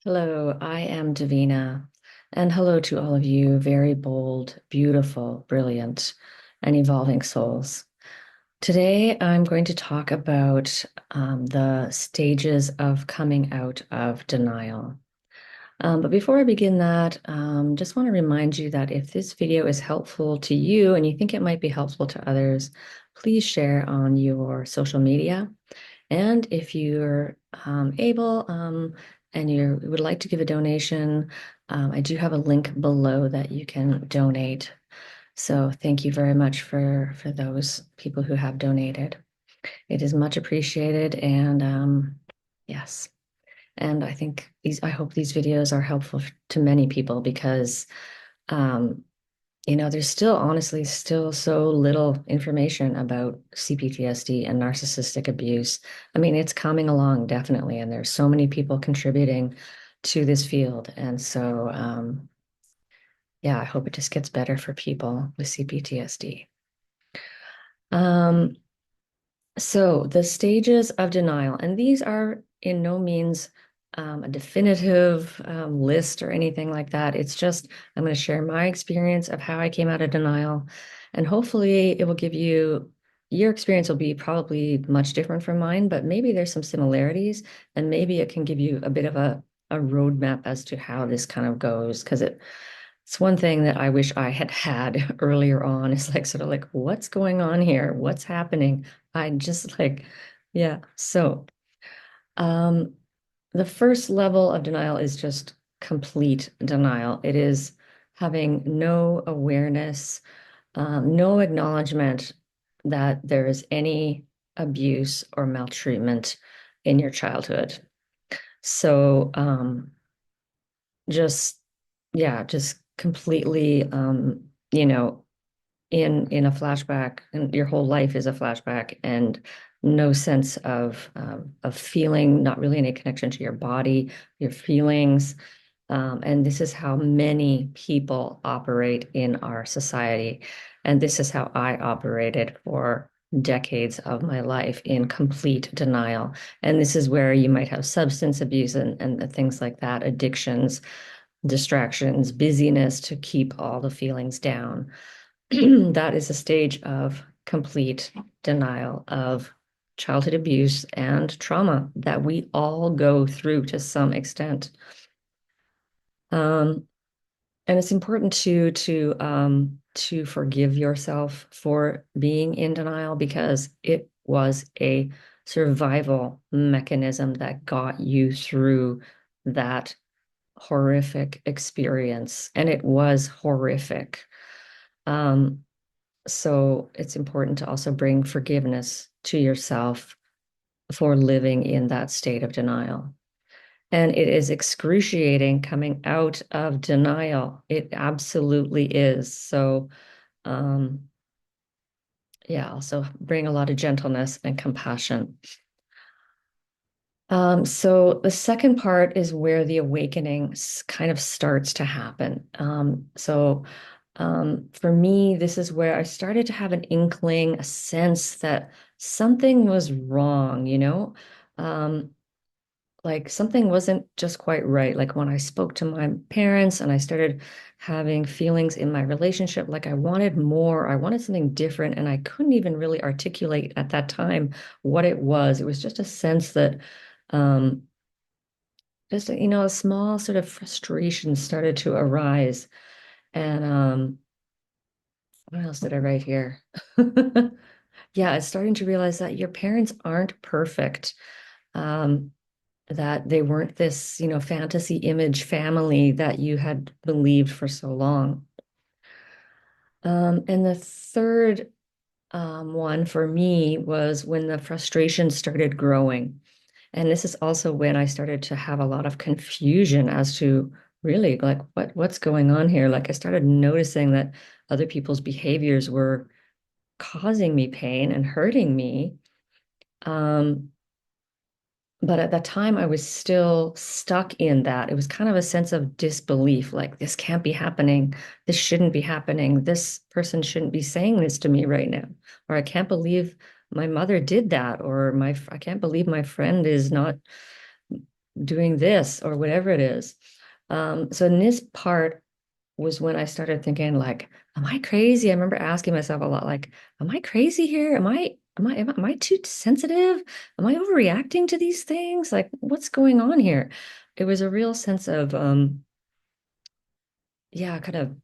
Hello, I am Davina, and hello to all of you, very bold, beautiful, brilliant, and evolving souls. Today, I'm going to talk about the stages of coming out of denial. But before I begin that, just want to remind you that if this video is helpful to you and you think it might be helpful to others, please share on your social media. And if you're able and you would like to give a donation, I do have a link below that you can donate. So thank you very much for those people who have donated. It is much appreciated, and yes. And I hope these videos are helpful to many people because um, there's still honestly still so little information about C-PTSD and narcissistic abuse. I mean, it's coming along definitely, and there's so many people contributing to this field. And so, yeah, I hope it just gets better for people with C-PTSD. Um, so the stages of denial, and these are in no means a definitive list or anything like that. It's just I'm going to share my experience of how I came out of denial, and hopefully it will give you your experience will be probably much different from mine, but maybe there's some similarities, and maybe it can give you a bit of a roadmap as to how this kind of goes, because it's one thing that I wish I had had earlier on. It's like sort of like, what's going on here? What's happening? I just like, yeah. So, um, the first level of denial is just complete denial. It is having no awareness, no acknowledgement that there is any abuse or maltreatment in your childhood. So, just, yeah, just completely, you know, in a flashback, and your whole life is a flashback, and no sense of feeling, not really any connection to your body, your feelings. And this is how many people operate in our society. And this is how I operated for decades of my life, in complete denial. And this is where you might have substance abuse and things like that, addictions, distractions, busyness to keep all the feelings down. That is a stage of complete denial of childhood abuse and trauma that we all go through to some extent. Um, and it's important to forgive yourself for being in denial, because it was a survival mechanism that got you through that horrific experience, and it was horrific. Um, So it's important to also bring forgiveness to yourself for living in that state of denial. And it is excruciating coming out of denial. It absolutely is. So, um, yeah, also bring a lot of gentleness and compassion. So the second part is where the awakening kind of starts to happen. For me, this is where I started to have an inkling, a sense that something was wrong. Um, like something wasn't just quite right. Like when I spoke to my parents and I started having feelings in my relationship, like I wanted more, I wanted something different, and I couldn't even really articulate at that time what it was. It was just a sense that um, a small sort of frustration started to arise. And what else did I write here? Yeah, it's starting to realize that your parents aren't perfect. Um, that they weren't this, fantasy image family that you had believed for so long. And the third one for me was when the frustration started growing. And this is also when I started to have a lot of confusion as to really like what's going on here. Like I started noticing that other people's behaviors were causing me pain and hurting me. Um, but at that time, I was still stuck in that. It was kind of a sense of disbelief, like this can't be happening. This shouldn't be happening. This person shouldn't be saying this to me right now. Or I can't believe my mother did that. Or I can't believe my friend is not doing this or whatever it is. So in this part was when I started thinking like, am I crazy? I remember asking myself a lot, like, am I crazy here? Am I too sensitive? Am I overreacting to these things? Like, what's going on here? It was a real sense of yeah, kind of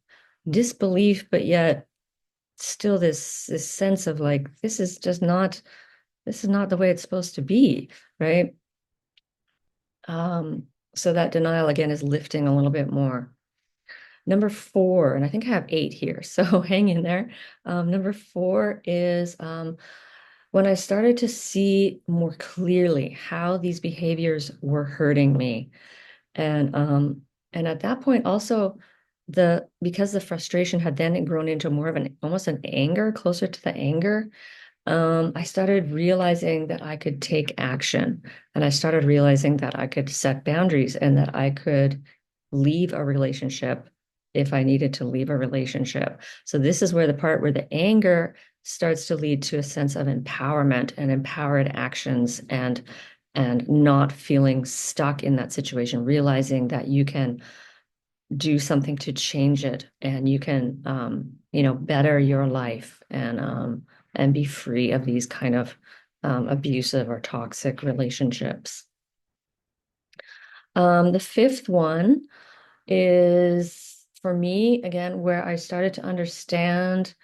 disbelief, but yet still this sense of like, this is not the way it's supposed to be, right? Um, so that denial again is lifting a little bit more. Number four, and I think I have eight here, so hang in there. Number four is when I started to see more clearly how these behaviors were hurting me. And and at that point also because the frustration had then grown into more of an almost an anger, closer to the anger, I started realizing that I could take action, and I started realizing that I could set boundaries and that I could leave a relationship if I needed to leave a relationship. So this is where the part where the anger starts to lead to a sense of empowerment and empowered actions and not feeling stuck in that situation, realizing that you can do something to change it and you can better your life and be free of these kind of abusive or toxic relationships. The fifth one is for me again where I started to understand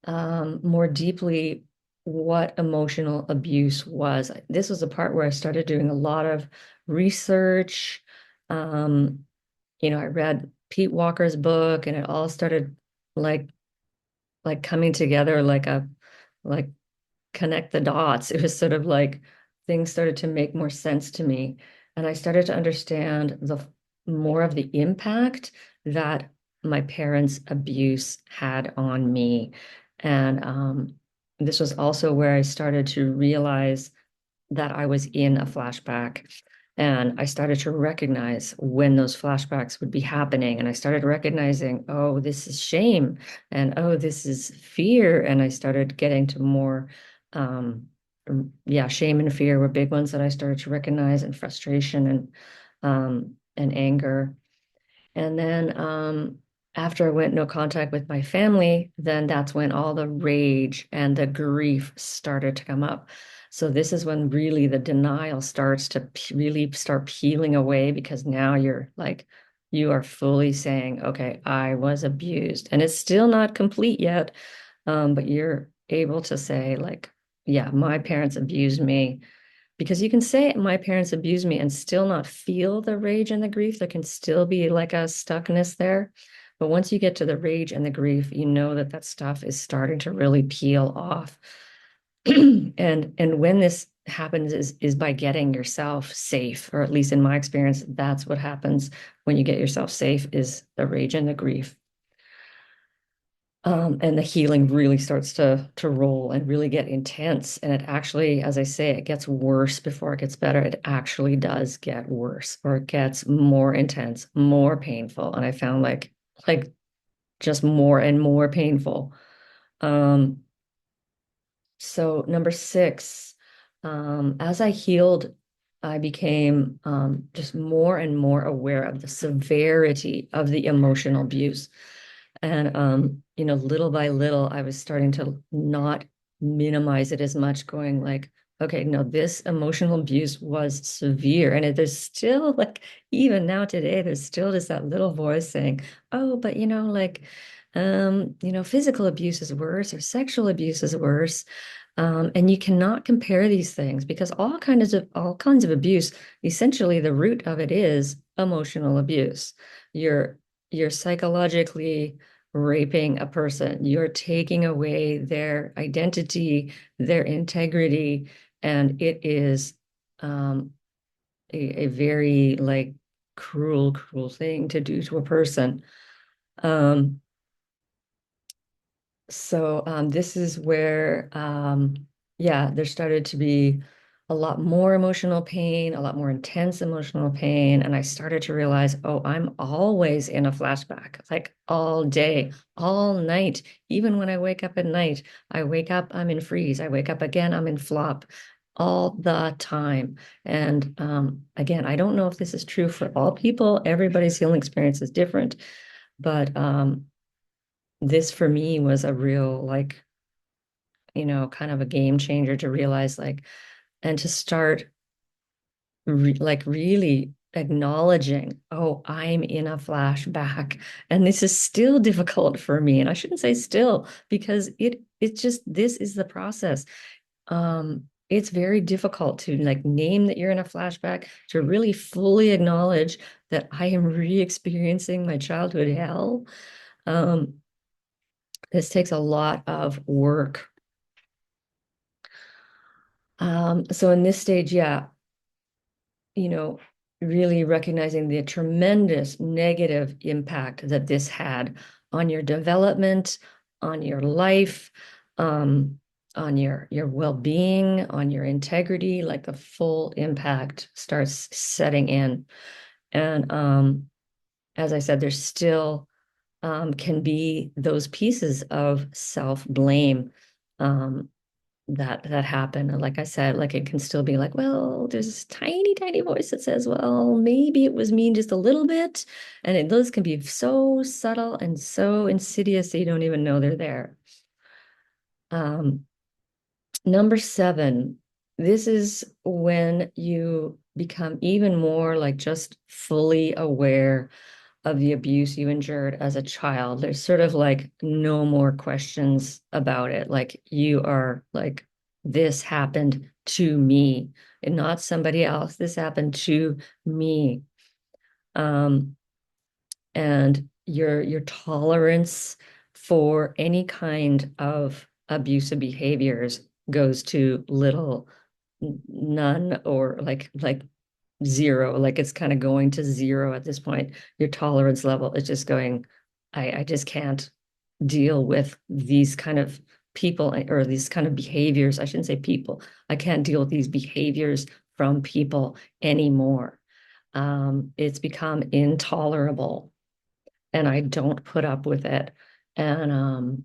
more deeply what emotional abuse was. This was a part where I started doing a lot of research. um, I read Pete Walker's book and it all started like coming together like connect the dots. It was sort of like things started to make more sense to me. And I started to understand the more of the impact that my parents' abuse had on me. And this was also where I started to realize that I was in a flashback. And I started to recognize when those flashbacks would be happening. And I started recognizing, oh, this is shame. And oh, this is fear. And I started getting to more, yeah, shame and fear were big ones that I started to recognize, and frustration and anger. And then after I went no contact with my family, then that's when all the rage and the grief started to come up. So this is when really the denial starts to really start peeling away, because now you're like, you are fully saying, okay, I was abused. And it's still not complete yet, but you're able to say like, yeah, my parents abused me, because you can say my parents abused me and still not feel the rage and the grief. There can still be like a stuckness there. But once you get to the rage and the grief, you know that that stuff is starting to really peel off. And when this happens is by getting yourself safe, or at least in my experience, that's what happens when you get yourself safe, is the rage and the grief. And the healing really starts to roll and really get intense. And it actually, as I say, it gets worse before it gets better. It actually does get worse, or it gets more intense, more painful. And I found like just more and more painful. Um, so number six, as I healed, I became just more and more aware of the severity of the emotional abuse. And little by little, I was starting to not minimize it as much, going like, okay, no, this emotional abuse was severe. And there's still like, even now today, there's still just that little voice saying, oh, but physical abuse is worse or sexual abuse is worse. And you cannot compare these things, because all kinds of abuse, essentially the root of it is emotional abuse. You're psychologically raping a person. You're taking away their identity, their integrity, and it is a very like cruel, cruel thing to do to a person. Um, so this is where, yeah, there started to be a lot more emotional pain, a lot more intense emotional pain. And I started to realize, oh, I'm always in a flashback, like all day, all night. Even when I wake up at night, I wake up, I'm in freeze. I wake up again, I'm in flop. all the time. And again, I don't know if this is true for all people. Everybody's healing experience is different, but this for me was a real, like, kind of a game changer to realize, like, and to start like really acknowledging, oh, I'm in a flashback, and this is still difficult for me. And I shouldn't say still, because it's just, this is the process. It's very difficult to like name that you're in a flashback, to really fully acknowledge that I am re-experiencing my childhood hell. Um, this takes a lot of work. So in this stage, yeah, you know, really recognizing the tremendous negative impact that this had on your development, on your life, um, on your well-being, on your integrity, like the full impact starts setting in. And as I said, there's still can be those pieces of self-blame um, that happen. And like I said, like it can still be like, well, there's this tiny, tiny voice that says, well, maybe it was mean just a little bit. And those can be so subtle and so insidious that you don't even know they're there. Um, Number 7, this is when you become even more like just fully aware of the abuse you endured as a child. There's sort of like no more questions about it. Like you are like, this happened to me and not somebody else. This happened to me. Um, and your tolerance for any kind of abusive behaviors goes to little, none, or like zero. Like it's kind of going to zero at this point. Your tolerance level is just going, I just can't deal with these kind of people, or these kind of behaviors. I shouldn't say people. I can't deal with these behaviors from people anymore. It's become intolerable, and I don't put up with it. And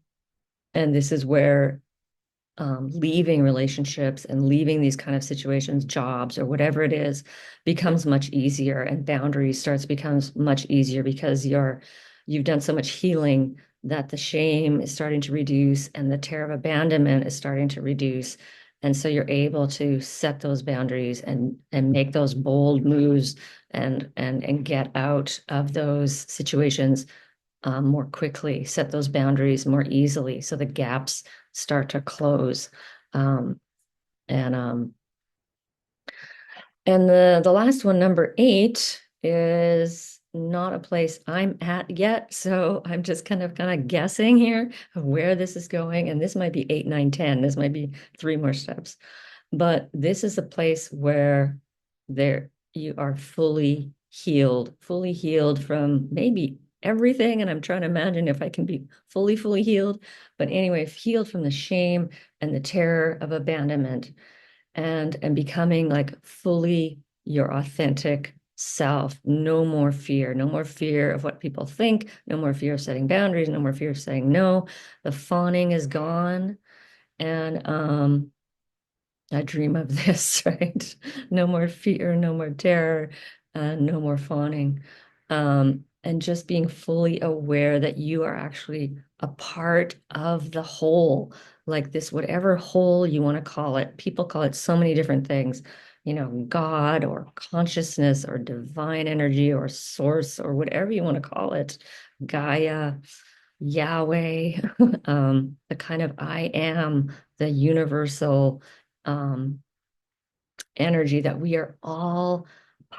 this is where leaving relationships and leaving these kind of situations, jobs or whatever it is, becomes much easier, and boundaries starts becomes much easier because you've done so much healing that the shame is starting to reduce and the terror of abandonment is starting to reduce. And so you're able to set those boundaries and make those bold moves and get out of those situations more quickly, set those boundaries more easily, so the gaps start to close. Um, and and the last one, number 8, is not a place I'm at yet. So I'm just kind of guessing here of where this is going. And this might be 8, 9, 10. This might be 3 more steps. But this is a place where there you are fully healed from maybe everything. And I'm trying to imagine if I can be fully, fully healed. But anyway, healed from the shame and the terror of abandonment, and becoming like fully your authentic self. No more fear, no more fear of what people think, no more fear of setting boundaries, no more fear of saying no. The fawning is gone. And I dream of this, right? No more fear, no more terror, no more fawning. And just being fully aware that you are actually a part of the whole, like this, whatever whole you want to call it. People call it so many different things, God or consciousness or divine energy or source or whatever you want to call it, Gaia, Yahweh, the kind of I am, the universal um, energy, that we are all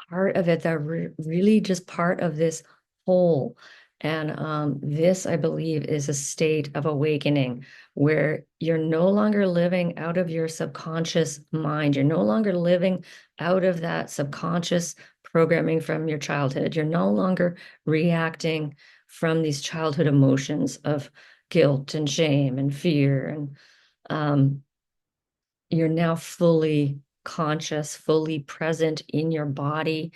part of it, that we're really just part of this whole. And this, I believe, is a state of awakening where you're no longer living out of your subconscious mind. You're no longer living out of that subconscious programming from your childhood. You're no longer reacting from these childhood emotions of guilt and shame and fear. And you're now fully conscious, fully present in your body,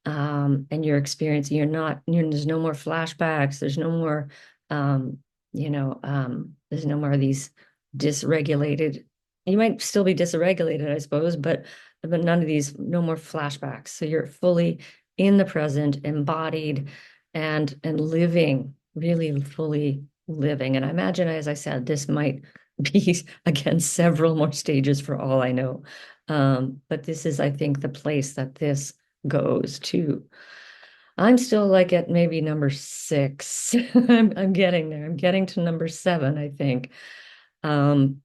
and your experience. There's no more flashbacks. There's no more, there's no more of these dysregulated You might still be dysregulated, I suppose, but none of these, no more flashbacks. So you're fully in the present, embodied, and living, really fully living. And I imagine, as I said, this might be again several more stages for all I know. But this is, I think, the place that this goes to. I'm still like at maybe number six. I'm getting there. I'm getting to number seven, I think. Um,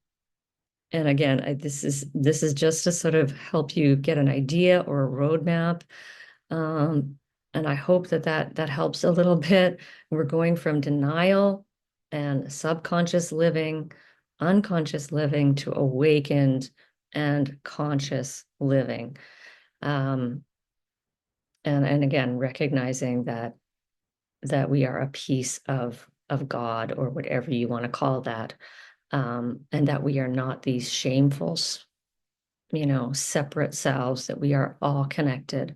and again, this is just to sort of help you get an idea or a roadmap. Um, and I hope that helps a little bit. We're going from denial and subconscious living, unconscious living to awakened and conscious living. Um, and again, recognizing that we are a piece of God or whatever you want to call that, and that we are not these shameful, separate selves, that we are all connected,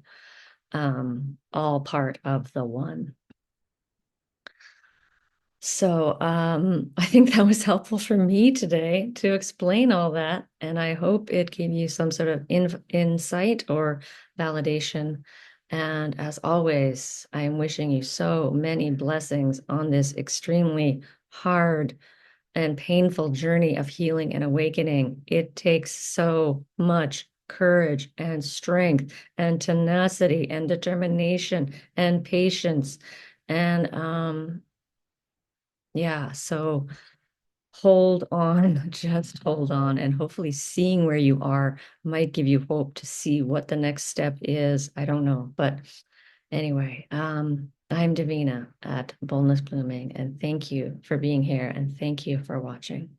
all part of the one. So I think that was helpful for me today to explain all that, and I hope it gave you some sort of insight or validation. And as always, I am wishing you so many blessings on this extremely hard and painful journey of healing and awakening. It takes so much courage and strength and tenacity and determination and patience. And yeah, so hold on, just hold on. And hopefully seeing where you are might give you hope to see what the next step is. I don't know. But anyway, I'm Davina at Boldness Blooming, and thank you for being here and thank you for watching.